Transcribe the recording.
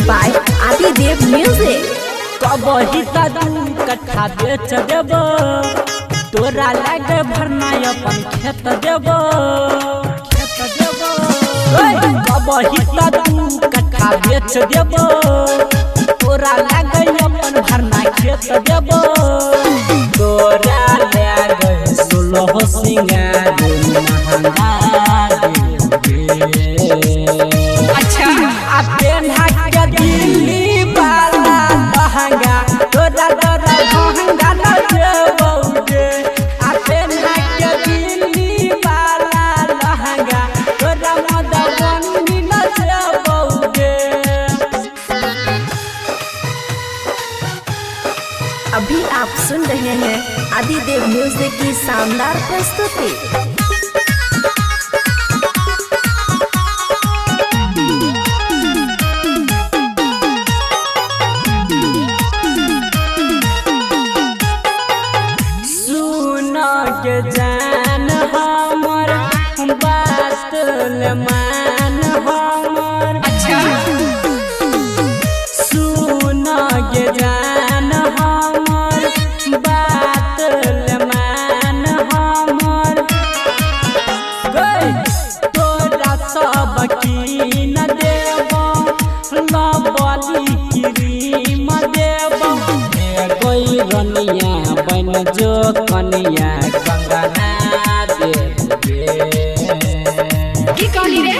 by Adidev Music। कबही तू कट्ठा बेच देबो, तोरा लागे भरना अपन खेत देबो। कबही तू कट्ठा बेच देबो, तोरा लागे अपन भरना खेत देबो। तोरा लागे 16 सिंगार महंगा अच्छा आ पेन्हा के दिल्ली वाला लहंगा तोरा महंगा न देबोगे। आ पेन्हा के दिल्ली वाला लहंगा तोरा मदबनी न देबोगे। अभी आप सुन रहे हैं आदिदेव म्यूजिक की शानदार प्रस्तुति। के जान हमर बात मान हमर अच्छा सुन के जान हमर बात मान हमर तोरा सब की न देबो लबली क्रीम देबो। कोई रनिया बन जो कनिया कंगना देबे की कहली रे।